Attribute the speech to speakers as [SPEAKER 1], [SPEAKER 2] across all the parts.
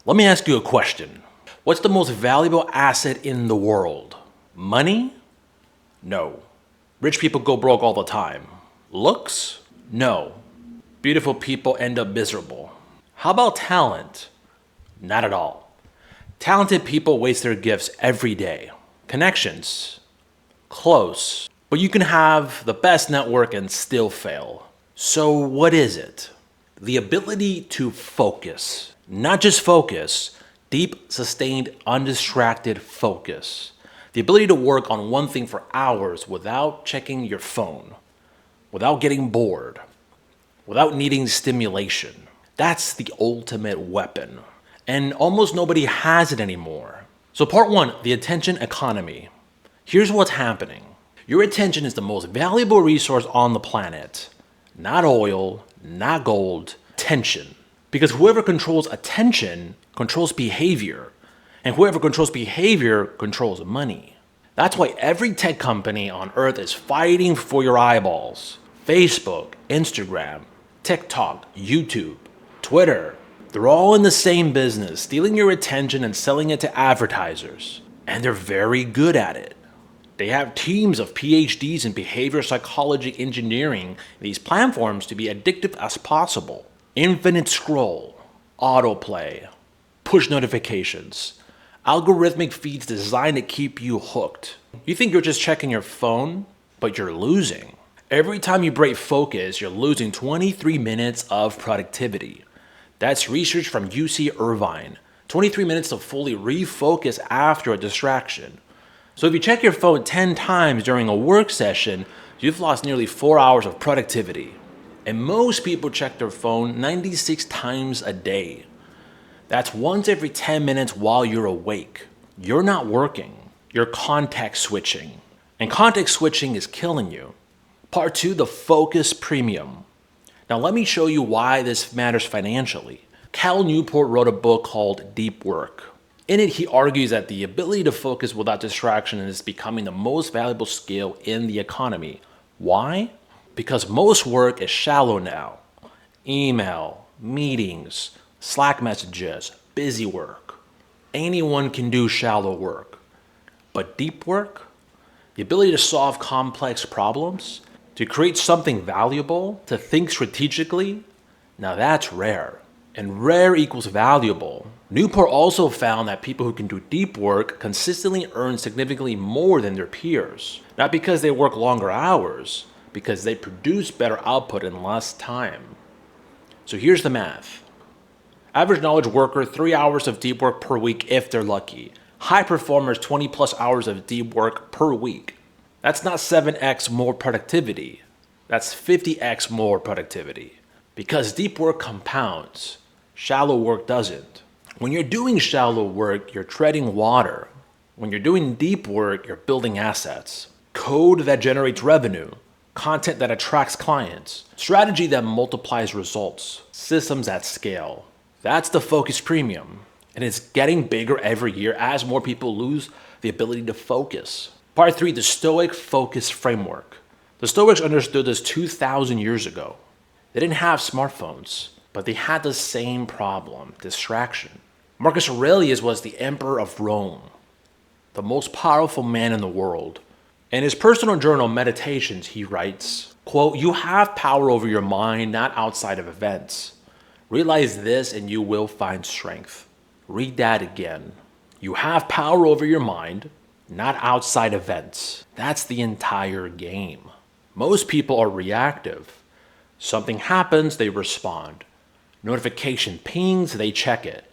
[SPEAKER 1] Let me ask you a question. What's the most valuable asset in the world? Money? No. Rich people go broke all the time. Looks? No. Beautiful people end up miserable. How about talent? Not at all. Talented people waste their gifts every day. Connections? Close. But you can have the best network and still fail. So what is it? The ability to focus. Not just focus, deep, sustained, undistracted focus. The ability to work on one thing for hours without checking your phone, without getting bored, without needing stimulation. That's the ultimate weapon. And almost nobody has it anymore. So part one, the attention economy. Here's what's happening. Your attention is the most valuable resource on the planet. Not oil, not gold, attention. Because whoever controls attention controls behavior. And whoever controls behavior controls money. That's why every tech company on earth is fighting for your eyeballs. Facebook, Instagram, TikTok, YouTube, Twitter. They're all in the same business, stealing your attention and selling it to advertisers. And they're very good at it. They have teams of PhDs in behavioral psychology engineering these platforms to be addictive as possible. Infinite scroll, autoplay, push notifications, algorithmic feeds designed to keep you hooked. You think you're just checking your phone, but you're losing. Every time you break focus, you're losing 23 minutes of productivity. That's research from UC Irvine. 23 minutes to fully refocus after a distraction. So if you check your phone 10 times during a work session, you've lost nearly 4 hours of productivity. And most people check their phone 96 times a day. That's once every 10 minutes while you're awake. You're not working. You're context switching. And context switching is killing you. Part two, the focus premium. Now let me show you why this matters financially. Cal Newport wrote a book called Deep Work. In it, he argues that the ability to focus without distraction is becoming the most valuable skill in the economy. Why? Because most work is shallow now. Email, meetings, Slack messages, busy work. Anyone can do shallow work. But deep work, the ability to solve complex problems, to create something valuable, to think strategically, now that's rare. And rare equals valuable. Newport also found that people who can do deep work consistently earn significantly more than their peers. Not because they work longer hours, because they produce better output in less time. So here's the math. Average knowledge worker, 3 hours of deep work per week if they're lucky. High performers, 20 plus hours of deep work per week. That's not 7x more productivity. That's 50x more productivity. Because deep work compounds, shallow work doesn't. When you're doing shallow work, you're treading water. When you're doing deep work, you're building assets. Code that generates revenue. Content that attracts clients. Strategy that multiplies results. Systems at scale. That's the focus premium. And it's getting bigger every year as more people lose the ability to focus. Part three, the Stoic focus framework. The Stoics understood this 2,000 years ago. They didn't have smartphones, but they had the same problem, distraction. Marcus Aurelius was the emperor of Rome, the most powerful man in the world. In his personal journal, Meditations, he writes, quote, "You have power over your mind, not outside of events. Realize this and you will find strength." Read that again. You have power over your mind, not outside events. That's the entire game. Most people are reactive. Something happens, they respond. Notification pings, they check it.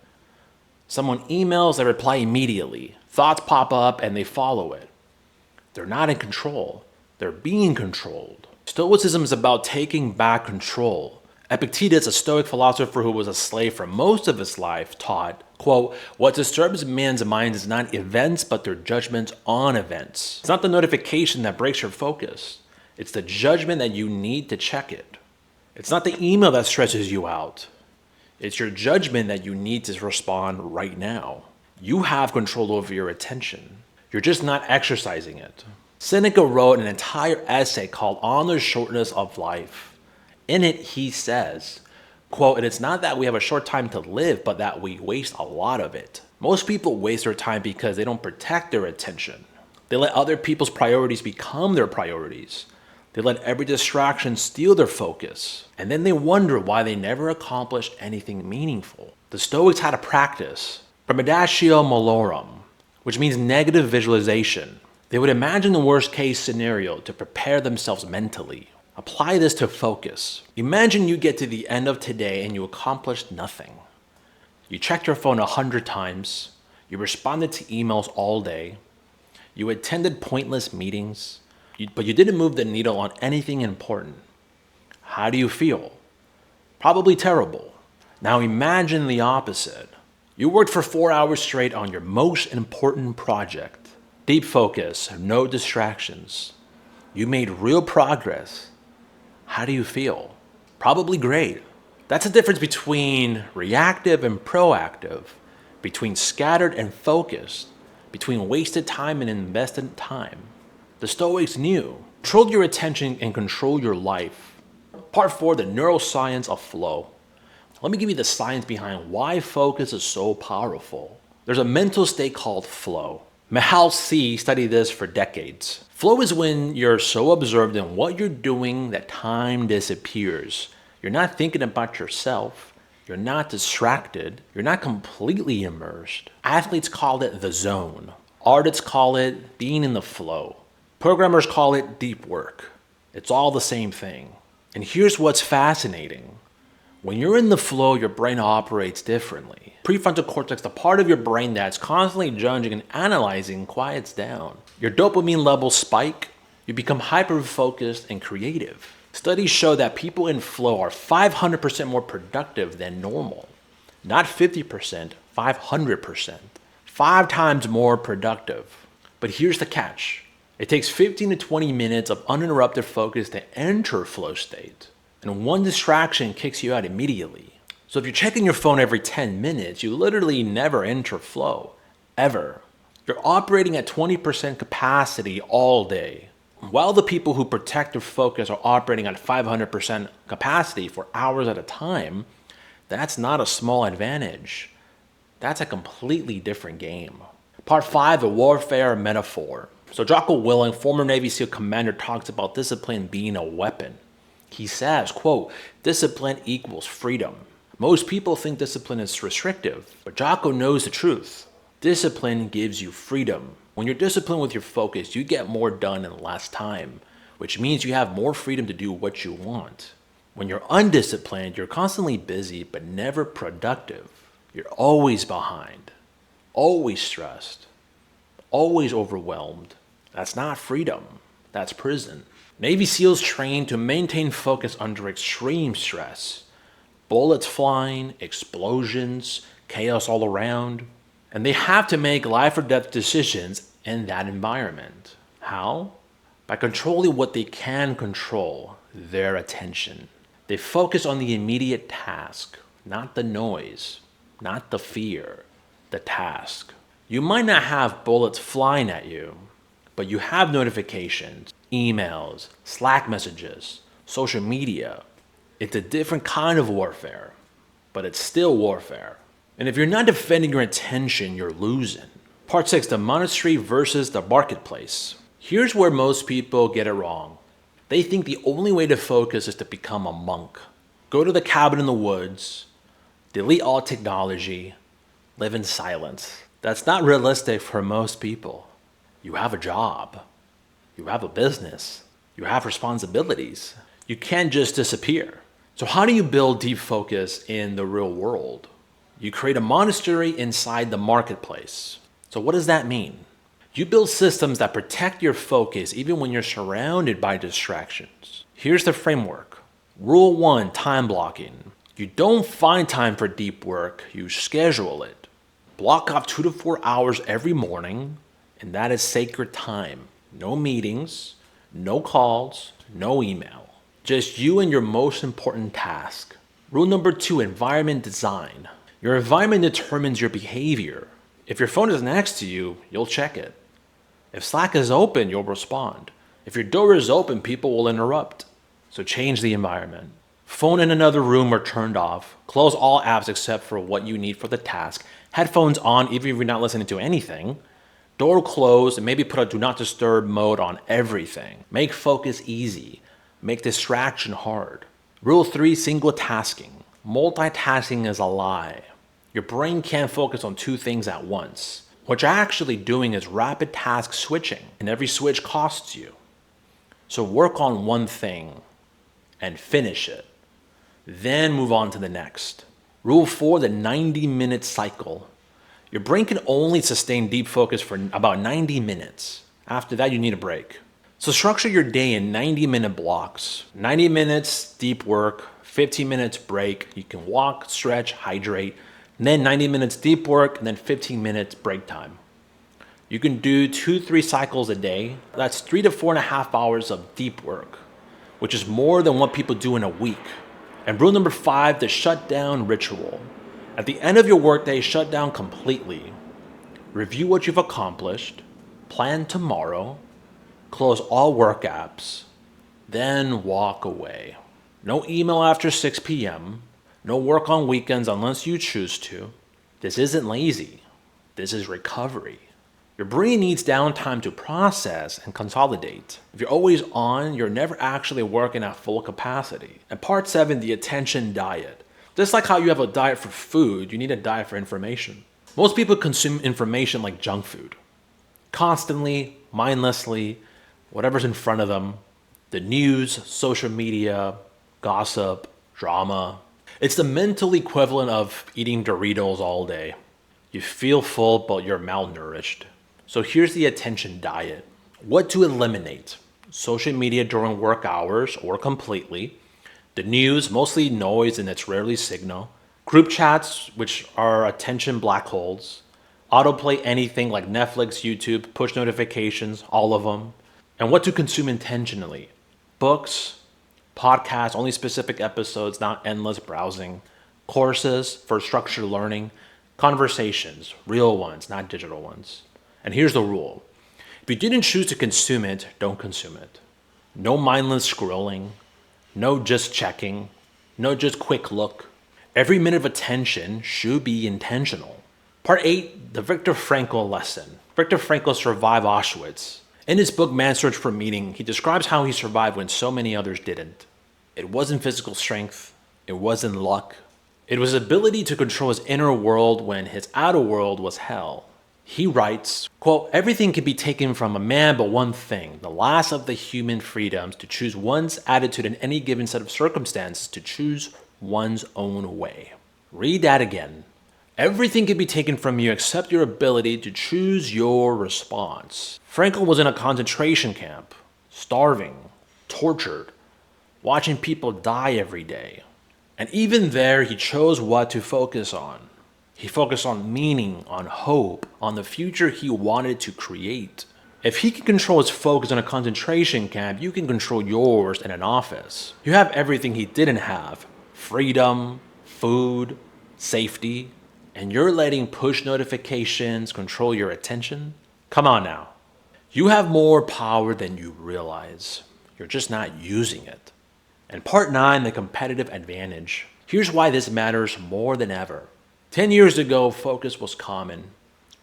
[SPEAKER 1] Someone emails, they reply immediately. Thoughts pop up and they follow it. They're not in control. They're being controlled. Stoicism is about taking back control. Epictetus, a Stoic philosopher who was a slave for most of his life, taught, quote, "What disturbs man's mind is not events, but their judgments on events." It's not the notification that breaks your focus. It's the judgment that you need to check it. It's not the email that stresses you out. It's your judgment that you need to respond right now. You have control over your attention. You're just not exercising it. Seneca wrote an entire essay called On the Shortness of Life. In it, he says, Quote, and it's not that we have a short time to live, but that we waste a lot of it. Most people waste their time because they don't protect their attention. They let other people's priorities become their priorities. They let every distraction steal their focus. And then they wonder why they never accomplish anything meaningful. The Stoics had a practice, premeditatio malorum, which means negative visualization. They would imagine the worst case scenario to prepare themselves mentally. Apply this to focus. Imagine you get to the end of today and you accomplished nothing. You checked your phone 100 times. You responded to emails all day. You attended pointless meetings, but you didn't move the needle on anything important. How do you feel? Probably terrible. Now imagine the opposite. You worked for 4 hours straight on your most important project. Deep focus, no distractions. You made real progress. How do you feel? Probably great. That's the difference between reactive and proactive, between scattered and focused, between wasted time and invested time. The Stoics knew, control your attention and control your life. Part 4, the neuroscience of flow. Let me give you the science behind why focus is so powerful. There's a mental state called flow. Mihaly C. studied this for decades. Flow is when you're so absorbed in what you're doing that time disappears. You're not thinking about yourself. You're not distracted. You're not completely immersed. Athletes call it the zone. Artists call it being in the flow. Programmers call it deep work. It's all the same thing. And here's what's fascinating. When you're in the flow, your brain operates differently. Prefrontal cortex, the part of your brain that's constantly judging and analyzing, quiets down. Your dopamine levels spike. You become hyper-focused and creative. Studies show that people in flow are 500% more productive than normal. Not 50%, 500%. 5 times more productive. But here's the catch. It takes 15 to 20 minutes of uninterrupted focus to enter flow state. And one distraction kicks you out immediately. So if you're checking your phone every 10 minutes, you literally never enter flow, ever. You're operating at 20% capacity all day, while the people who protect their focus are operating at 500% capacity for hours at a time. That's not a small advantage. That's a completely different game. Part 5, the warfare metaphor. So Jocko Willink, former Navy SEAL commander, talks about discipline being a weapon. He says, quote, discipline equals freedom. Most people think discipline is restrictive, but Jocko knows the truth. Discipline gives you freedom. When you're disciplined with your focus, you get more done in less time, which means you have more freedom to do what you want. When you're undisciplined, you're constantly busy, but never productive. You're always behind, always stressed, always overwhelmed. That's not freedom. That's prison. Navy SEALs train to maintain focus under extreme stress. Bullets flying, explosions, chaos all around. And they have to make life or death decisions in that environment. How? By controlling what they can control, their attention. They focus on the immediate task, not the noise, not the fear, the task. You might not have bullets flying at you, but you have notifications, emails, Slack messages, social media. It's a different kind of warfare, but it's still warfare. And if you're not defending your attention, you're losing. Part 6, the monastery versus the marketplace. Here's where most people get it wrong. They think the only way to focus is to become a monk. Go to the cabin in the woods, delete all technology, live in silence. That's not realistic for most people. You have a job. You have a business. You have responsibilities. You can't just disappear. So how do you build deep focus in the real world? You create a monastery inside the marketplace. So what does that mean? You build systems that protect your focus even when you're surrounded by distractions. Here's the framework. Rule 1, time blocking. You don't find time for deep work, you schedule it. Block off 2 to 4 hours every morning, and that is sacred time. No meetings, no calls, no email. Just you and your most important task. Rule number 2, environment design. Your environment determines your behavior. If your phone is next to you, you'll check it. If Slack is open, you'll respond. If your door is open, people will interrupt. So change the environment. Phone in another room or turned off. Close all apps except for what you need for the task. Headphones on even if you're not listening to anything. Door closed and maybe put a do not disturb mode on everything. Make focus easy. Make distraction hard. Rule 3, single tasking. Multitasking is a lie. Your brain can't focus on two things at once. What you're actually doing is rapid task switching, and every switch costs you. So work on one thing and finish it. Then move on to the next. Rule 4, the 90-minute cycle. Your brain can only sustain deep focus for about 90 minutes. After that, you need a break. So structure your day in 90-minute blocks. 90 minutes deep work, 15 minutes break. You can walk, stretch, hydrate. And then 90 minutes deep work, and then 15 minutes break time. You can do 2-3 cycles a day. That's 3 to 4.5 hours of deep work, which is more than what people do in a week. And rule number 5, the shutdown ritual. At the end of your workday, shut down completely. Review what you've accomplished, plan tomorrow, close all work apps, then walk away. No email after 6 p.m., no work on weekends unless you choose to. This isn't lazy. This is recovery. Your brain needs downtime to process and consolidate. If you're always on, you're never actually working at full capacity. And part 7, the attention diet. Just like how you have a diet for food, you need a diet for information. Most people consume information like junk food. Constantly, mindlessly, whatever's in front of them. The news, social media, gossip, drama. It's the mental equivalent of eating Doritos all day. You feel full, but you're malnourished. So here's the attention diet. What to eliminate? Social media during work hours or completely. The news, mostly noise and it's rarely signal. Group chats, which are attention black holes. Autoplay anything like Netflix, YouTube, push notifications, all of them. And what to consume intentionally. Books, podcasts, only specific episodes, not endless browsing. Courses for structured learning. Conversations, real ones, not digital ones. And here's the rule. If you didn't choose to consume it, don't consume it. No mindless scrolling. No just checking. No just quick look. Every minute of attention should be intentional. Part 8, the Viktor Frankl lesson. Viktor Frankl survived Auschwitz. In his book, Man's Search for Meaning, he describes how he survived when so many others didn't. It wasn't physical strength. It wasn't luck. It was ability to control his inner world when his outer world was hell. He writes, quote, everything can be taken from a man but one thing, the last of the human freedoms, to choose one's attitude in any given set of circumstances, to choose one's own way. Read that again. Everything can be taken from you except your ability to choose your response. Frankl was in a concentration camp, starving, tortured, watching people die every day. And even there, he chose what to focus on. He focused on meaning, on hope, on the future he wanted to create. If he can control his focus in a concentration camp, you can control yours in an office. You have everything he didn't have. Freedom, food, safety, and you're letting push notifications control your attention? Come on now. You have more power than you realize. You're just not using it. And part 9, the competitive advantage. Here's why this matters more than ever. 10 years ago, focus was common.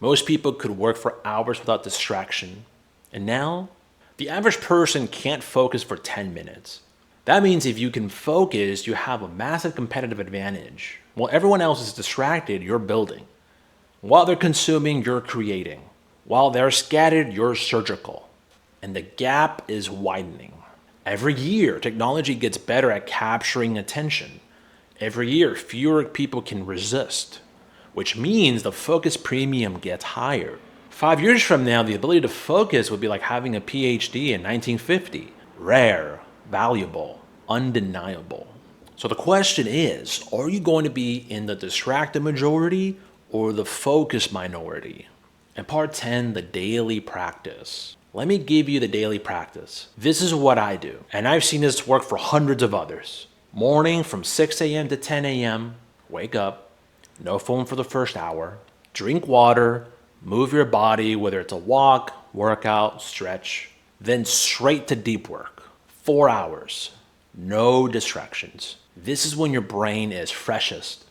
[SPEAKER 1] Most people could work for hours without distraction. And now, the average person can't focus for 10 minutes. That means if you can focus, you have a massive competitive advantage. While everyone else is distracted, you're building. While they're consuming, you're creating. While they're scattered, you're surgical. And the gap is widening. Every year, technology gets better at capturing attention. Every year, fewer people can resist, which means the focus premium gets higher. 5 years from now, the ability to focus would be like having a PhD in 1950. Rare, valuable, undeniable. So the question is, are you going to be in the distracted majority or the focus minority? And part 10, the daily practice. Let me give you the daily practice. This is what I do, and I've seen this work for hundreds of others. Morning from 6 a.m. to 10 a.m., wake up, no phone for the first hour, drink water, move your body, whether it's a walk, workout, stretch, then straight to deep work. 4 hours, no distractions. This is when your brain is freshest.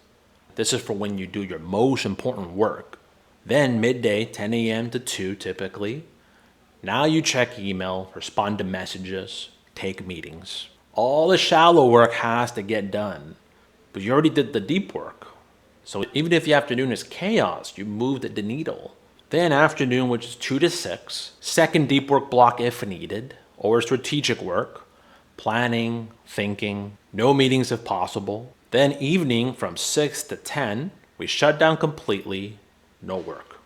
[SPEAKER 1] This is for when you do your most important work. Then midday, 10 a.m. to 2 typically. Now you check email, respond to messages, take meetings. All the shallow work has to get done, but you already did the deep work. So even if the afternoon is chaos, you moved the needle. Then afternoon, which is 2 to 6, second deep work block if needed, or strategic work, planning, thinking, no meetings if possible. Then evening from 6 to 10, we shut down completely, no work.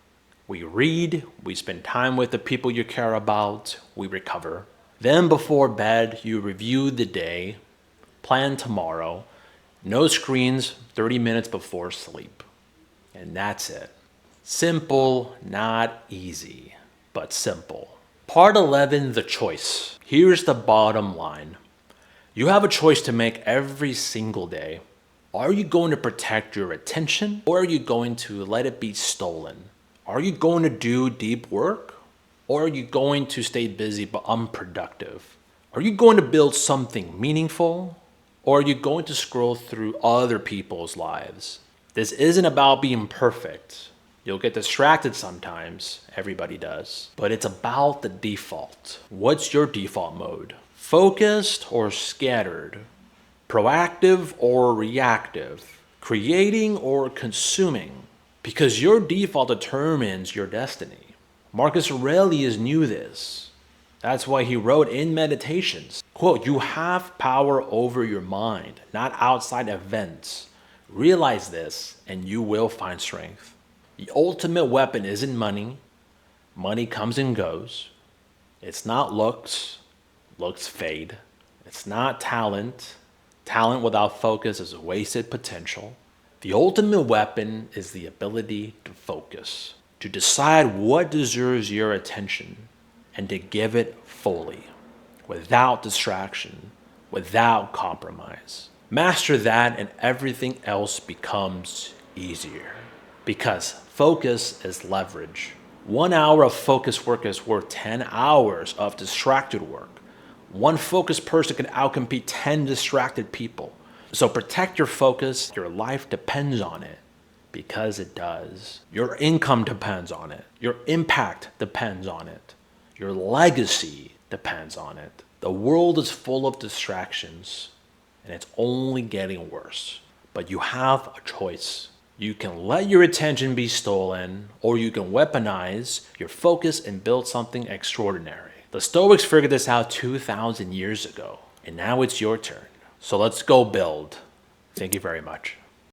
[SPEAKER 1] We read, we spend time with the people you care about, we recover. Then before bed, you review the day, plan tomorrow, no screens 30 minutes before sleep. And that's it. Simple, not easy, but simple. Part 11, the choice. Here's the bottom line. You have a choice to make every single day. Are you going to protect your attention, or are you going to let it be stolen? Are you going to do deep work, or are you going to stay busy but unproductive? Are you going to build something meaningful, or are you going to scroll through other people's lives? This isn't about being perfect. You'll get distracted sometimes, everybody does, but it's about the default. What's your default mode? Focused or scattered? Proactive or reactive? Creating or consuming? Because your default determines your destiny. Marcus Aurelius knew this. That's why he wrote in Meditations, quote, "You have power over your mind, not outside events. Realize this and you will find strength." The ultimate weapon isn't money. Money comes and goes. It's not looks. Looks fade. It's not talent. Talent without focus is wasted potential. The ultimate weapon is the ability to focus, to decide what deserves your attention, and to give it fully, without distraction, without compromise. Master that and everything else becomes easier. Because focus is leverage. 1 hour of focused work is worth 10 hours of distracted work. One focused person can outcompete 10 distracted people. So protect your focus. Your life depends on it, because it does. Your income depends on it. Your impact depends on it. Your legacy depends on it. The world is full of distractions, and it's only getting worse. But you have a choice. You can let your attention be stolen, or you can weaponize your focus and build something extraordinary. The Stoics figured this out 2,000 years ago, and now it's your turn. So let's go build. Thank you very much.